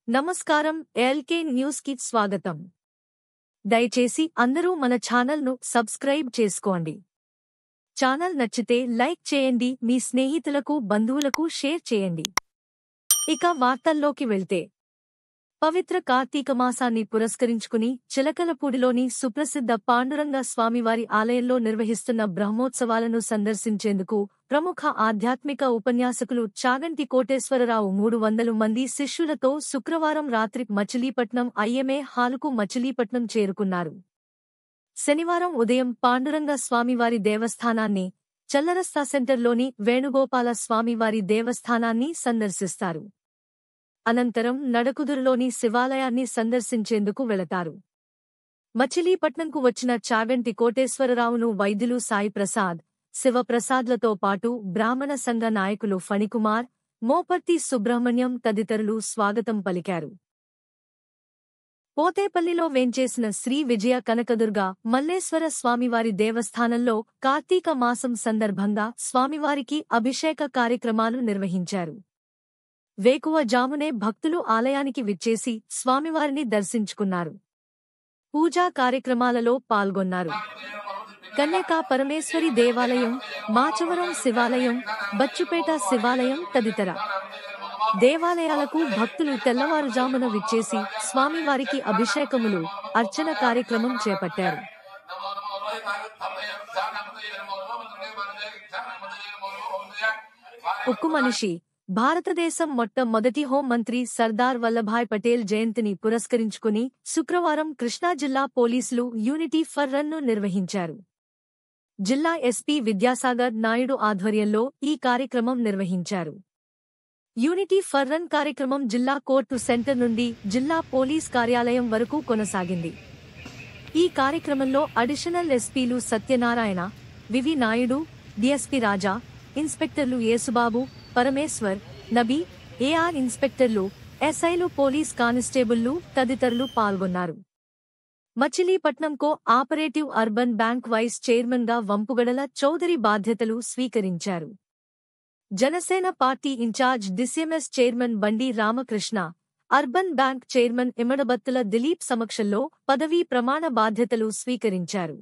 నమస్కారం. LK news కి స్వాగతం. దయచేసి అందరూ మన ఛానల్ ను సబ్స్క్రైబ్ చేసుకోండి. ఛానల్ నచ్చితే లైక్ చేయండి, మీ స్నేహితులకు బంధువులకు షేర్ చేయండి. ఇక వార్తల్లోకి వెళ్తే, పవిత్ర కార్తీక మాసాన్ని పురస్కరించుకుని చిలకలపూడిలోని సుప్రసిద్ధ పాండురంగ స్వామివారి ఆలయంలో నిర్వహిస్తున్న బ్రహ్మోత్సవాలను సందర్శించేందుకు ప్రముఖ ఆధ్యాత్మిక ఉపన్యాసకులు చాగంటి కోటేశ్వరరావు 300 మంది శిష్యులతో శుక్రవారం రాత్రి మచిలీపట్నం ఐఎంఏ హాలుకు మచిలీపట్నం చేరుకున్నారు. శనివారం ఉదయం పాండురంగ స్వామివారి దేవస్థానాన్ని, చల్లరస్తా సెంటర్లోని వేణుగోపాల స్వామివారి దేవస్థానాన్ని సందర్శిస్తారు. అనంతరం నడకుదురులోని శివాలయాన్ని సందర్శించేందుకు వెళతారు. మచిలీపట్నంకు వచ్చిన చాగంటి కోటేశ్వరరావును వైద్యులు సాయి ప్రసాద్, శివప్రసాద్లతో పాటు బ్రాహ్మణ సంఘ నాయకులు ఫణికుమార్, మోపర్తి సుబ్రహ్మణ్యం తదితరులు స్వాగతం పలికారు. పోతేపల్లిలో వేంచేసిన శ్రీ విజయ కనకదుర్గ మల్లేశ్వర స్వామివారి దేవస్థానంలో కార్తీక మాసం సందర్భంగా స్వామివారికి అభిషేక కార్యక్రమాలు నిర్వహించారు. వేకువజామునే భక్తులు ఆలయానికి విచ్చేసి స్వామివారిని దర్శించుకున్నారు. పూజా కార్యక్రమాలలో పాల్గొన్నారు. కన్యకా పరమేశ్వరి దేవాలయం, మాచవరం శివాలయం, బచ్చుపేట శివాలయం తదితర దేవాలయాలకు భక్తులు తెల్లవారుజామున విచ్చేసి స్వామివారికి అభిషేకములు, అర్చన కార్యక్రమం చేపట్టారు. ఉక్కు మనిషి, భారతదేశం మొట్టమొదటి హోం మంత్రి సర్దార్ వల్లభాయ్ పటేల్ జయంతిని పురస్కరించుకుని శుక్రవారం కృష్ణా జిల్లా పోలీసులు యూనిటీ ఫర్ రన్ ను నిర్వహించారు. జిల్లా ఎస్పీ విద్యాసాగర్ నాయుడు ఆధ్వర్యంలో ఈ కార్యక్రమం నిర్వహించారు. యూనిటీ ఫర్ రన్ కార్యక్రమం జిల్లా కోర్టు సెంటర్ నుండి జిల్లా పోలీస్ కార్యాలయం వరకు కొనసాగింది. ఈ కార్యక్రమంలో అడిషనల్ ఎస్పీలు సత్యనారాయణ, వివి నాయుడు, డిఎస్పీ రాజా, ఇన్స్పెక్టర్లు యేసుబాబు, పరమేశ్వర్, నబీ, ఏఆర్ ఇన్స్పెక్టర్లు, ఎస్ఐలు, పోలీస్ కానిస్టేబుళ్లు తదితరులు పాల్గొన్నారు. Machilipatnam cooperative urban bank vice చైర్మన్గా వంపుగడల చౌదరి బాధ్యతలు స్వీకరించారు. Janasena party incharge DCMS chairman Bandi Ramakrishna, urban bank chairman Imadabattula Dileep సమక్షంలో పదవీ ప్రమాణ బాధ్యతలు స్వీకరించారు.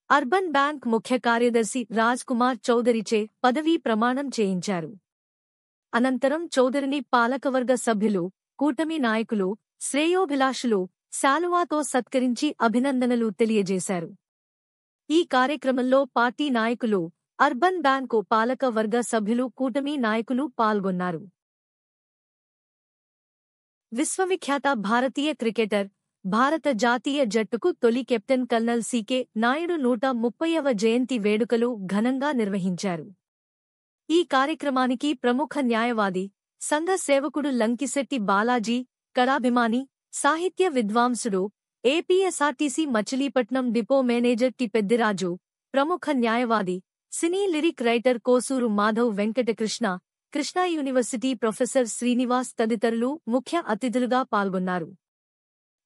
అర్బన్ బ్యాంక్ ముఖ్య కార్యదర్శి రాజ్ కుమార్ చౌదరిచే పదవీ ప్రమాణం చేయించారు. అనంతరం చౌదరిని పాలకవర్గ సభ్యులు, కూటమి నాయకులు, శ్రేయోభిలాషులు శాలువాతో సత్కరించి అభినందనలు తెలియజేశారు. ఈ కార్యక్రమంలో పార్టీ నాయకులు, అర్బన్ బ్యాంకు పాలక వర్గ సభ్యులు, కూటమి నాయకులు పాల్గొన్నారు. విశ్వవిఖ్యాత భారతీయ క్రికెటర్, భారత జాతీయ జట్టుకు తొలి కెప్టెన్ కల్నల్ సికే నాయుడు 130వ జయంతి వేడుకలు ఘనంగా నిర్వహించారు. ఈ కార్యక్రమానికి ప్రముఖ న్యాయవాది, సంఘ సేవకుడు లంకిశెట్టి బాలాజీ, కళాభిమాని, సాహిత్య విద్వాంసుడు, APSRTC Machilipatnam depot manager T Peddiraju, ప్రముఖ న్యాయవాది, cine lyric writer Kosuru Madhav Venkatakrishna, Krishna university professor Srinivas తదితరులు ముఖ్య అతిథులుగా పాల్గొన్నారు.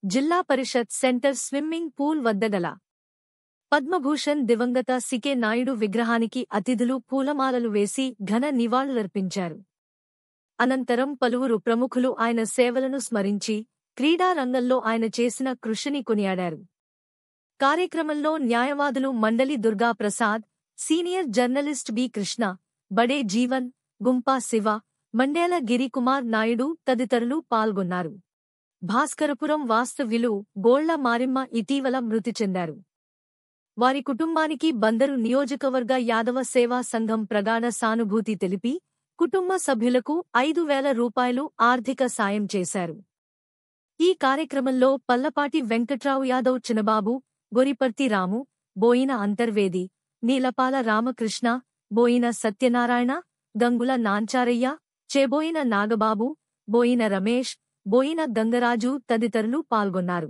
జిల్లా పరిషత్ సెంటర్ స్విమ్మింగ్ పూల్ వద్ద గల పద్మభూషణ్ దివంగత సికే నాయుడు విగ్రహానికి అతిథులు పూలమాలలు వేసి ఘన నివాళులర్పించారు. అనంతరం పలువురు ప్రముఖులు ఆయన సేవలను స్మరించి క్రీడా రంగంలో ఆయన చేసిన కృషిని కొనియాడారు. కార్యక్రమంలో న్యాయవాదులు Mandali Durga Prasad, senior journalist B Krishna, Bade Jeevan, గుంపా Shiva, Mandela Giri Kumar Naidu తదితరులు పాల్గొన్నారు. భాస్కరపురం వాస్తవ్యులు గోళ్ల మారిమ్మ ఇటీవల మృతి చెందారు. వారి కుటుంబానికి బందరు నియోజకవర్గ యాదవ సేవా సంఘం ప్రగాఢ సానుభూతి తెలిపి కుటుంబ సభ్యులకు 5,000 రూపాయలు ఆర్థిక సాయం చేశారు. ఈ కార్యక్రమంలో పల్లపాటి వెంకట్రావు యాదవ్, చినబాబు, గొరిపర్తి రాము, బోయిన అంతర్వేది, నీలపాల రామకృష్ణ, బోయిన సత్యనారాయణ, గంగుల నాంచారయ్య, చేబోయిన నాగబాబు, బోయిన రమేష్, బోయిన గంగరాజు తదితరులు పాల్గొన్నారు.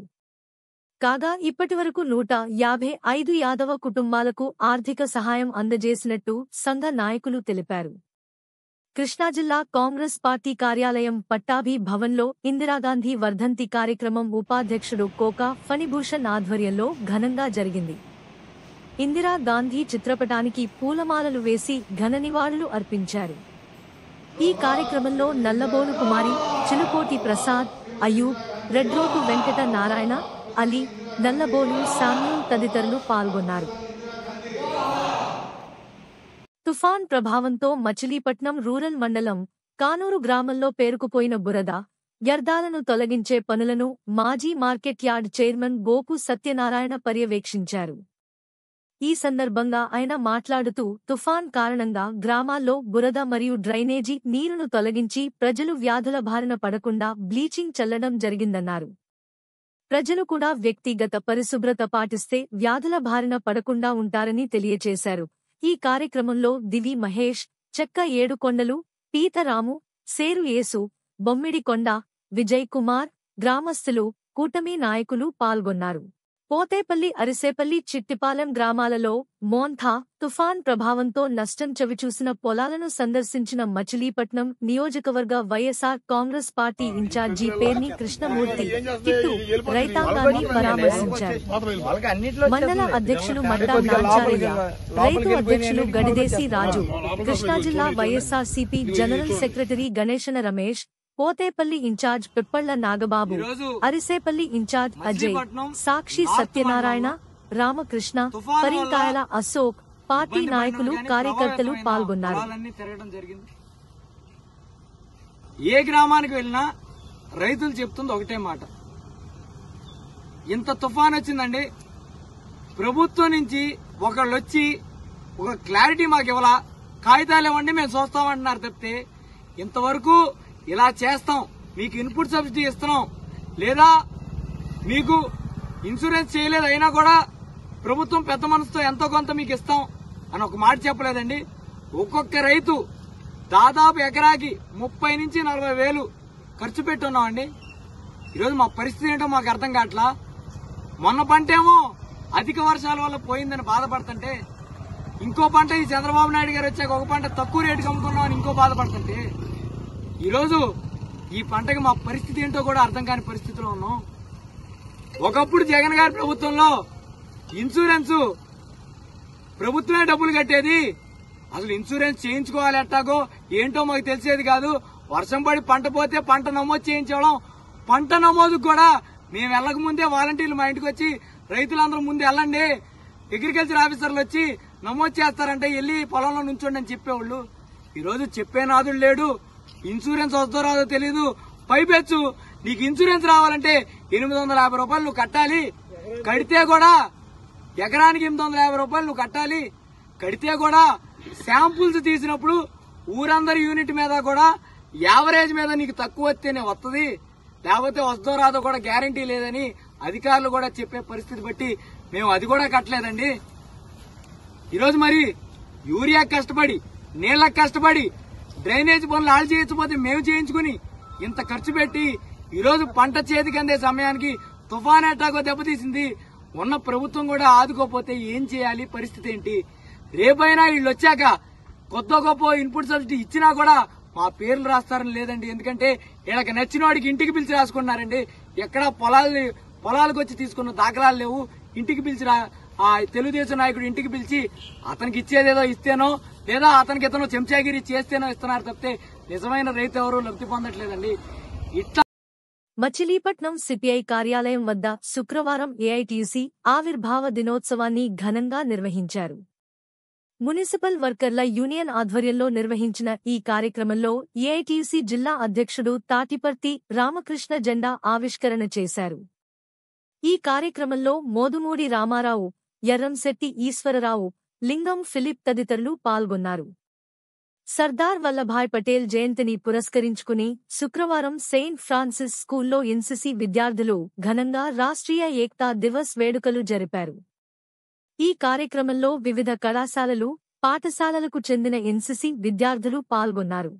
కాగా ఇప్పటివరకు 155 యాదవ కుటుంబాలకు ఆర్థిక సహాయం అందజేసినట్టు సంఘ నాయకులు తెలిపారు. కృష్ణా జిల్లా కాంగ్రెస్ పార్టీ కార్యాలయం పట్టాభి భవన్లో ఇందిరాగాంధీ వర్ధంతి కార్యక్రమం ఉపాధ్యక్షుడు కోకా ఫణిభూషణ్ ఆధ్వర్యంలో ఘనంగా జరిగింది. ఇందిరా గాంధీ చిత్రపటానికి పూలమాలలు వేసి ఘన నివాళులు అర్పించారు. ఈ కార్యక్రమంలో నల్లబోలు కుమారి, చిలుకోటి ప్రసాద్, అయూబ్, రెడ్రోటు వెంకట నారాయణ, అలీ, నల్లబోలు శామ్యూల్ తదితరులు పాల్గొన్నారు. తుఫాన్ ప్రభావంతో మచిలీపట్నం రూరల్ మండలం కానూరు గ్రామంలో పేరుకుపోయిన బురద, వ్యర్థాలను తొలగించే పనులను మాజీ market yard chairman Gopu Satyanarayana పర్యవేక్షించారు. ఈ సందర్భంగా ఆయన మాట్లాడుతూ తుఫాన్ కారణంగా గ్రామాల్లో బురద మరియు డ్రైనేజీ నీరును తొలగించి ప్రజలు వ్యాధుల బారిన పడకుండా బ్లీచింగ్ చల్లడం జరిగిందన్నారు. ప్రజలు కూడా వ్యక్తిగత పరిశుభ్రత పాటిస్తే వ్యాధుల బారిన పడకుండా ఉంటారని తెలియచేశారు. ఈ కార్యక్రమంలో దివి మహేష్, చెక్క ఏడుకొండలు, పీతరాము, సేరు యేసు, బొమ్మిడికొండ, విజయ్ కుమార్, గ్రామస్తులు, కూటమి నాయకులు పాల్గొన్నారు. పోతేపల్లి, అరిసేపల్లి, చిట్టిపాలెం గ్రామాలలో మోంథా తుఫాన్ ప్రభావంతో నష్టం చవిచూసిన పొలాలను సందర్శించిన మచిలీపట్నం నియోజకవర్గ YSR Congress party incharge Perni Krishnamurthy Kittu రైతాంగాన్ని పరామర్శించారు. మండల అధ్యక్షులు మట్టా నాచారయ్య, రైతు అధ్యక్షులు గడిదేసి రాజు, కృష్ణా జిల్లా YSRCP general secretary Ganesana Ramesh, Pothepalli incharge Pippalla Nagababu, Arisepalli incharge Ajay, Sakshi Satyanarayana, Ramakrishna, Parinkayala Ashok, party నాయకులు, కార్యకర్తలు పాల్గొన్నారు. ఏ గ్రామానికి వెళ్ళినా రైతులు చెప్తుంది ఒకటే మాట, ఇంత తుఫాన్ వచ్చిందండి, ప్రభుత్వం నుంచి ఒకళ్ళు వచ్చి ఒక క్లారిటీ మాకు ఇవ్వాలా, కాగితాలు ఇవ్వండి మేము చూస్తామంటున్నారు తప్పితే ఇంతవరకు ఇలా చేస్తాం, మీకు ఇన్పుట్ సబ్సిడీ ఇస్తున్నాం, లేదా మీకు ఇన్సూరెన్స్ చేయలేదు అయినా కూడా ప్రభుత్వం పెద్ద మనసుతో ఎంతో కొంత మీకు ఇస్తాం అని ఒక మాట చెప్పలేదండి. ఒక్కొక్క రైతు దాదాపు ఎకరాకి 30 నుంచి 40 వేలు ఖర్చు పెట్టున్నామండి. ఈరోజు మా పరిస్థితి ఏంటో మాకు అర్థం కావట్లా. మొన్న పంట ఏమో అధిక వర్షాల వల్ల పోయిందని బాధపడుతుంటే, ఇంకో పంట ఈ చంద్రబాబు నాయుడు గారు వచ్చాక ఒక పంట తక్కువ రేటుకి అమ్ముకున్నామని ఇంకో బాధపడుతుంటే, ఈరోజు ఈ పంటకి మా పరిస్థితి ఏంటో కూడా అర్థం కాని పరిస్థితిలో ఉన్నాం. ఒకప్పుడు జగన్ గారి ప్రభుత్వంలో ఇన్సూరెన్స్ ప్రభుత్వమే డబ్బులు కట్టేది, అసలు ఇన్సూరెన్స్ చేయించుకోవాలి ఎట్టాగో ఏంటో మాకు తెలిసేది కాదు. వర్షం పడి పంట పోతే పంట నమోదు చేయించడం, పంట నమోదు కూడా మేము వెళ్ళక ముందే వాలంటీర్లు మా ఇంటికి వచ్చి రైతులందరూ ముందు వెళ్ళండి, అగ్రికల్చర్ ఆఫీసర్లు వచ్చి నమోదు చేస్తారంటే వెళ్ళి పొలంలో నుంచోండి అని చెప్పేవాళ్ళు. ఈరోజు చెప్పే నాదుడు లేడు, ఇన్సూరెన్స్ వస్తుందో రాదో తెలీదు. పైపెచ్చు నీకు ఇన్సూరెన్స్ రావాలంటే 850 రూపాయలు నువ్వు కట్టాలి, కడితే కూడా ఎకరానికి 850 రూపాయలు నువ్వు కట్టాలి. కడితే కూడా శాంపుల్స్ తీసినప్పుడు ఊరందరి యూనిట్ మీద కూడా యావరేజ్ మీద నీకు తక్కువ వస్తేనే వస్తుంది, లేకపోతే వస్తుందో రాదో కూడా గ్యారంటీ లేదని అధికారులు కూడా చెప్పే పరిస్థితి బట్టి మేము అది కూడా కట్టలేదండి. ఈరోజు మరి యూరియా కష్టపడి, నీళ్లకు కష్టపడి, డ్రైనేజ్ పనులు ఆళ్ళు చేయించకపోతే మేము చేయించుకుని ఇంత ఖర్చు పెట్టి ఈరోజు పంట చేతికి అందే సమయానికి తుఫాన్ అటాకో దెబ్బతీసింది. ఉన్న ప్రభుత్వం కూడా ఆదుకోపోతే ఏం చేయాలి, పరిస్థితి ఏంటి? రేపైనా వీళ్ళు వచ్చాక కొత్త గొప్ప ఇన్పుట్ సబ్సిడీ ఇచ్చినా కూడా మా పేర్లు రాస్తారని లేదండి. ఎందుకంటే వీళ్ళకి నచ్చిన వాడికి ఇంటికి పిలిచి రాసుకున్నారండి. ఎక్కడా పొలాలకు వచ్చి తీసుకున్న దాఖలాలు లేవు. ఇంటికి పిలిచి ఆ తెలుగుదేశం నాయకుడు ఇంటికి పిలిచి అతనికి ఇచ్చేదేదో ఇస్తేనో, లేదా అతనికి ఇతను చెంచాగిరి చేస్తేనో ఇస్తున్నారు తప్పితే నిజమైన రైతు ఎవరు లబ్ధి పొందట్లేదండి. ఇట్లా మచిలీపట్నం సిపిఐ కార్యాలయం వద్ద శుక్రవారం ఏఐటీయూసీ ఆవిర్భావ దినోత్సవాన్ని ఘనంగా నిర్వహించారు. మున్సిపల్ వర్కర్ల యూనియన్ ఆధ్వర్యంలో నిర్వహించిన ఈ కార్యక్రమంలో ఏఐటీయూసీ జిల్లా అధ్యక్షుడు తాటిపర్తి రామకృష్ణ జెండా ఆవిష్కరణ చేశారు. ఈ కార్యక్రమంలో మోదుమూడి రామారావు, ఎర్రంశెట్టి ఈశ్వరరావు, లింగం ఫిలిప్ తదితరులు పాల్గొన్నారు. సర్దార్ వల్లభాయ్ పటేల్ జయంతిని పురస్కరించుకుని శుక్రవారం సెయింట్ ఫ్రాన్సిస్ స్కూల్లో ఎన్సీసీ విద్యార్థులు ఘనంగా రాష్ట్రీయ ఏక్తా దివస్ వేడుకలు జరిపారు. ఈ కార్యక్రమంలో వివిధ కళాశాలలు, పాఠశాలలకు చెందిన ఎన్సీసీ విద్యార్థులు పాల్గొన్నారు.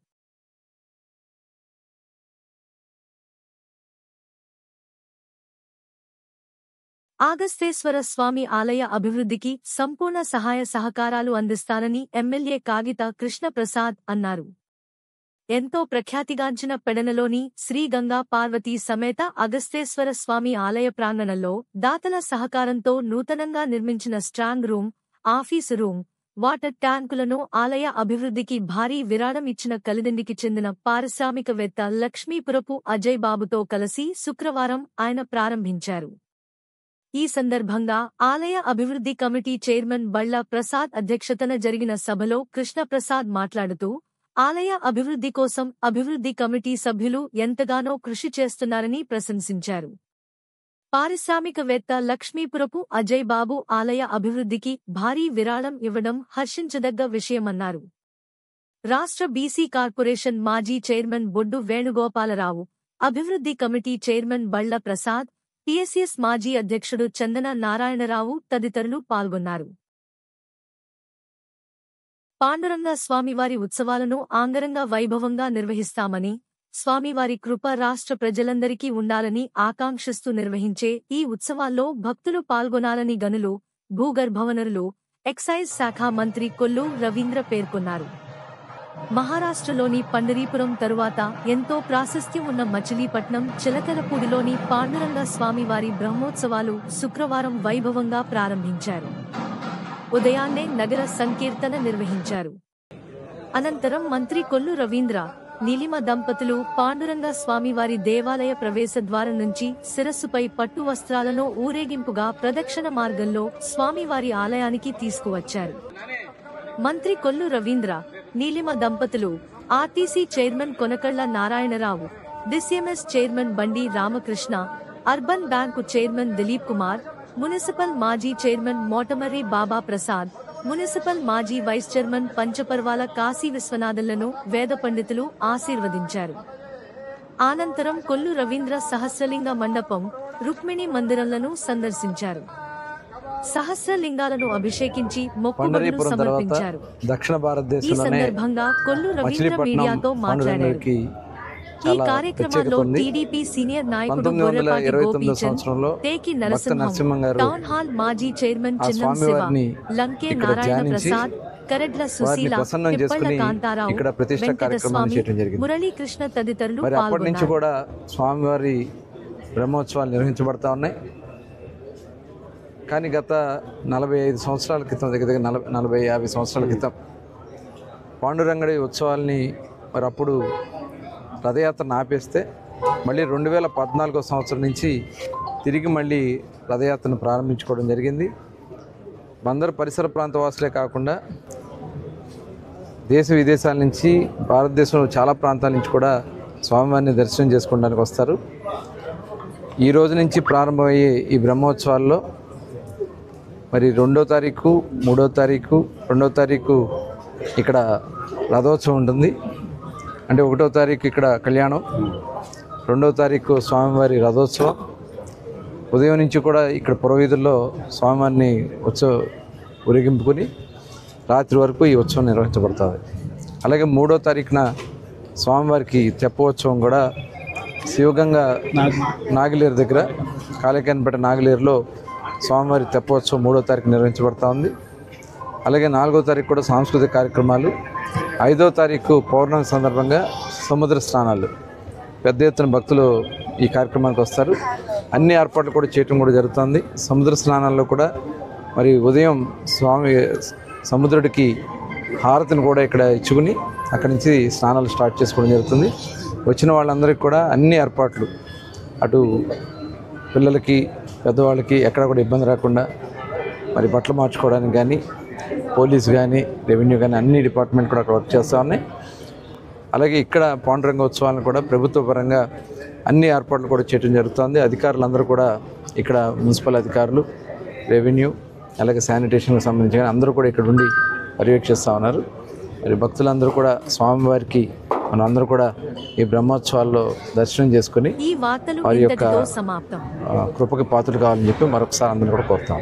ఆగస్తేశ్వర స్వామి ఆలయ అభివృద్ధికి సంపూర్ణ సహాయ సహకారాలు అందిస్తానని ఎమ్మెల్యే కాగిత కృష్ణప్రసాద్ అన్నారు. ఎంతో ప్రఖ్యాతిగాంచిన పెడనలోని శ్రీ గంగా పార్వతీ సమేత అగస్తేశ్వర స్వామి ఆలయ ప్రాంగణంలో దాతల సహకారంతో నూతనంగా నిర్మించిన strong room, office room, water ట్యాంకులను ఆలయ అభివృద్ధికి భారీ విరాళం ఇచ్చిన కలిదిండికి చెందిన పారిశ్రామికవేత్త లక్ష్మీపురపు అజయ్ బాబుతో కలిసి శుక్రవారం ఆయన ప్రారంభించారు. ఈ సందర్భంగా ఆలయ అభివృద్ధి కమిటీ చైర్మన్ బళ్ళ ప్రసాద్ అధ్యక్షతన జరిగిన సభలో కృష్ణప్రసాద్ మాట్లాడుతూ, ఆలయ అభివృద్ధి కోసం అభివృద్ధి కమిటీ సభ్యులు ఎంతగానో కృషి చేస్తున్నారని ప్రశంసించారు. పారిశ్రామికవేత్త లక్ష్మీపురపు అజయ్ బాబు ఆలయ అభివృద్ధికి భారీ విరాళం ఇవ్వడం హర్షించదగ్గ విషయమన్నారు. రాష్ట్ర బీసీ కార్పొరేషన్ మాజీ చైర్మన్ బొడ్డు వేణుగోపాలరావు, అభివృద్ధి కమిటీ చైర్మన్ బళ్ళ ప్రసాద్, టీఎస్ఎస్ మాజీ అధ్యక్షుడు చందన నారాయణరావు తదితరులు పాల్గొన్నారు. పాండురంగ స్వామివారి ఉత్సవాలను అంగరంగ వైభవంగా నిర్వహిస్తామని, స్వామివారి కృప రాష్ట్ర ప్రజలందరికీ ఉండాలని ఆకాంక్షిస్తూ నిర్వహించే ఈ ఉత్సవాల్లో భక్తులు పాల్గొనాలని గనులు, భూగర్భవనరులు, ఎక్సైజ్ శాఖ మంత్రి కొల్లు రవీంద్ర పేర్కొన్నారు. మహారాష్ట్రలోని పండరీపురం తరువాత ఎంతో ప్రాశస్త్యం ఉన్న మచిలీపట్నం చిలకలపూడిలోని పాండురంగ స్వామివారి బ్రహ్మోత్సవాలు శుక్రవారం వైభవంగా ప్రారంభించారు. ఉదయాన్నే నగర సంకీర్తన నిర్వహించారు. అనంతరం మంత్రి కొల్లు రవీంద్ర, నీలిమ దంపతులు పాండురంగ స్వామివారి దేవాలయ ప్రవేశద్వారం నుంచి శిరస్సుపై పట్టు వస్త్రాలను ఊరేగింపుగా ప్రదక్షిణ మార్గంలో స్వామివారి ఆలయానికి తీసుకువచ్చారు. మంత్రి కొల్లు రవీంద్ర, నీలిమ దంపతులు, RTC chairman Konakalla Narayanarao, DCMS chairman Bandi Ramakrishna, urban bank chairman Dileep Kumar, municipal మాజీ చైర్మన్ మోటమర్రి బాబా ప్రసాద్, మున్సిపల్ మాజీ వైస్ చైర్మన్ పంచపర్వాల కాశీ విశ్వనాథన్లను వేద పండితులు ఆశీర్వదించారు. అనంతరం కొల్లు రవీంద్ర సహస్రలింగ మండపం, రుక్మిణి మందిరంలను సందర్శించారు. సహస్రలింగాలను అభిషేకించి మొక్కుబడులు సమర్పించారు. దక్షిణ భారతదేశంలోనే ఈ సందర్భంగా కొల్లు రవీంద్ర మీడియాతో మాట్లాడారు. ఈ కార్యక్రమంలో టీడీపీ సీనియర్ నాయకుడు గొర్రెపాటి గోపీచంద్, తేకి నరసింహం, టౌన్ హాల్ మాజీ చైర్మన్ చిన్నం శివ, లంకే నారాయణ ప్రసాద్, కరెడ్ల సుశీల, పిప్పళ్ల కాంతారావు, వెంకటస్వామి, మురళీకృష్ణ తదితరులు అప్పటి నుంచి కూడా స్వామివారి బ్రహ్మోత్సవాలు నిర్వహించబడతా ఉన్నాయి. కానీ గత 45 సంవత్సరాల క్రితం, దగ్గర 40-50 సంవత్సరాల క్రితం పాండురంగడి ఉత్సవాల్ని మరి అప్పుడు రథయాత్రను ఆపేస్తే మళ్ళీ 2014 సంవత్సరం నుంచి తిరిగి మళ్ళీ రథయాత్రను ప్రారంభించుకోవడం జరిగింది. అందరూ పరిసర ప్రాంత వాసులే కాకుండా దేశ విదేశాల నుంచి, భారతదేశంలో చాలా ప్రాంతాల నుంచి కూడా స్వామివారిని దర్శనం చేసుకోవడానికి వస్తారు. ఈ రోజు నుంచి ప్రారంభమయ్యే ఈ బ్రహ్మోత్సవాల్లో మరి 2వ తారీఖు, 3వ తారీఖు, 2వ తారీఖు ఇక్కడ రథోత్సవం ఉంటుంది. అంటే 1వ తారీఖు ఇక్కడ కళ్యాణం, 2వ తారీఖు స్వామివారి రథోత్సవం. ఉదయం నుంచి కూడా ఇక్కడ పురవీధుల్లో స్వామివారిని ఊరేగింపుకుని రాత్రి వరకు ఈ ఉత్సవం నిర్వహించబడుతుంది. అలాగే 3వ తారీఖున స్వామివారికి తెప్పోత్సవం కూడా శివగంగా నాగిలేరు దగ్గర, కాళేకాన్పేట నాగిలేరులో స్వామివారి తెప్పోత్సవం 3వ తారీఖు నిర్వహించబడతా ఉంది. అలాగే 4వ తారీఖు కూడా సాంస్కృతిక కార్యక్రమాలు, 5వ తారీఖు పౌర్ణమి సందర్భంగా సముద్ర స్నానాలు, పెద్ద ఎత్తున భక్తులు ఈ కార్యక్రమానికి వస్తారు. అన్ని ఏర్పాట్లు కూడా చేయటం కూడా జరుగుతుంది. సముద్ర స్నానాల్లో కూడా మరి ఉదయం స్వామి సముద్రుడికి హారతిని కూడా ఇక్కడ ఇచ్చుకుని అక్కడి నుంచి స్నానాలు స్టార్ట్ చేసుకోవడం జరుగుతుంది. వచ్చిన వాళ్ళందరికీ కూడా అన్ని ఏర్పాట్లు, అటు పిల్లలకి పెద్దవాళ్ళకి ఎక్కడ కూడా ఇబ్బంది రాకుండా మరి బట్టలు మార్చుకోవడానికి కానీ, పోలీసు కానీ, రెవెన్యూ కానీ అన్ని డిపార్ట్మెంట్ కూడా అక్కడ వర్క్ చేస్తూ ఉన్నాయి. అలాగే ఇక్కడ పాండురంగ ఉత్సవాలను కూడా ప్రభుత్వ పరంగా అన్ని ఏర్పాట్లు కూడా చేయడం జరుగుతుంది. అధికారులందరూ కూడా ఇక్కడ మున్సిపల్ అధికారులు, రెవెన్యూ, అలాగే శానిటేషన్కి సంబంధించి కానీ అందరూ కూడా ఇక్కడ ఉండి పర్యవేక్షిస్తూ ఉన్నారు. మరి భక్తులందరూ కూడా స్వామివారికి మనం అందరూ కూడా ఈ బ్రహ్మోత్సవాల్లో దర్శనం చేసుకుని వారి యొక్క కృపకి పాత్రలు కావాలని చెప్పి మరొకసారి అందరూ కూడా కోరుతాం.